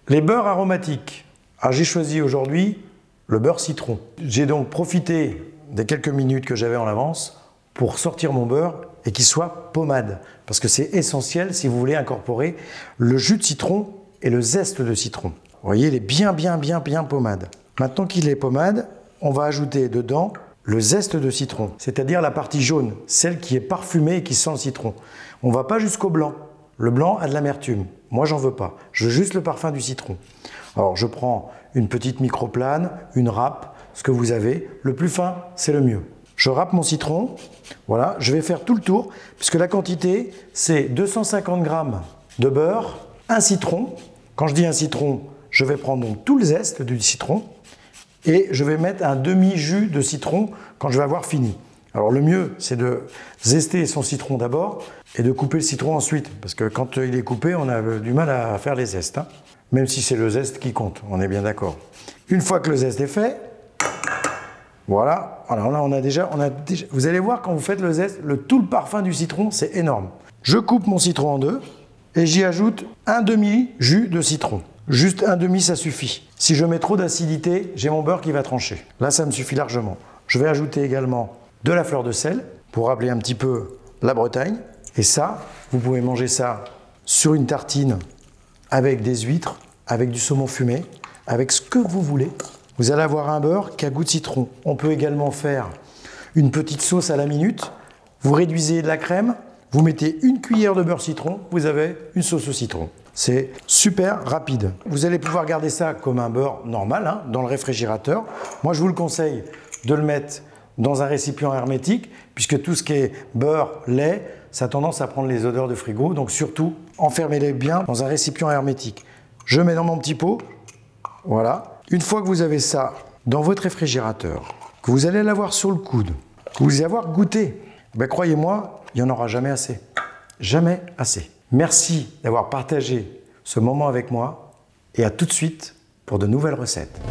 Les beurres aromatiques. Alors j'ai choisi aujourd'hui le beurre citron. J'ai donc profité des quelques minutes que j'avais en avance pour sortir mon beurre et qu'il soit pommade. Parce que c'est essentiel si vous voulez incorporer le jus de citron et le zeste de citron. Vous voyez, il est bien pommade. Maintenant qu'il est pommade, on va ajouter dedans le zeste de citron, c'est-à-dire la partie jaune, celle qui est parfumée et qui sent le citron. On ne va pas jusqu'au blanc. Le blanc a de l'amertume. Moi, j'en veux pas. Je veux juste le parfum du citron. Alors, je prends une petite microplane, une râpe, ce que vous avez. Le plus fin, c'est le mieux. Je râpe mon citron. Voilà, je vais faire tout le tour, puisque la quantité, c'est 250 g de beurre, un citron. Quand je dis un citron, je vais prendre donc tout le zeste du citron et je vais mettre un demi-jus de citron quand je vais avoir fini. Alors le mieux, c'est de zester son citron d'abord et de couper le citron ensuite, parce que quand il est coupé, on a du mal à faire les zestes, hein. Même si c'est le zeste qui compte, on est bien d'accord. Une fois que le zeste est fait, voilà, alors là on a déjà, vous allez voir quand vous faites le zeste, tout le parfum du citron, c'est énorme. Je coupe mon citron en deux et j'y ajoute un demi-jus de citron. Juste un demi, ça suffit. Si je mets trop d'acidité, j'ai mon beurre qui va trancher. Là, ça me suffit largement. Je vais ajouter également de la fleur de sel pour rappeler un petit peu la Bretagne. Et ça, vous pouvez manger ça sur une tartine avec des huîtres, avec du saumon fumé, avec ce que vous voulez. Vous allez avoir un beurre qui a goût de citron. On peut également faire une petite sauce à la minute. Vous réduisez de la crème, vous mettez une cuillère de beurre citron, vous avez une sauce au citron. C'est super rapide. Vous allez pouvoir garder ça comme un beurre normal, hein, dans le réfrigérateur. Moi, je vous le conseille de le mettre dans un récipient hermétique, puisque tout ce qui est beurre, lait, ça a tendance à prendre les odeurs de frigo. Donc surtout, enfermez-les bien dans un récipient hermétique. Je mets dans mon petit pot. Voilà. Une fois que vous avez ça dans votre réfrigérateur, que vous allez l'avoir sur le coude, que vous allez avoir goûté, ben croyez-moi, il n'y en aura jamais assez. Jamais assez. Merci d'avoir partagé ce moment avec moi et à tout de suite pour de nouvelles recettes.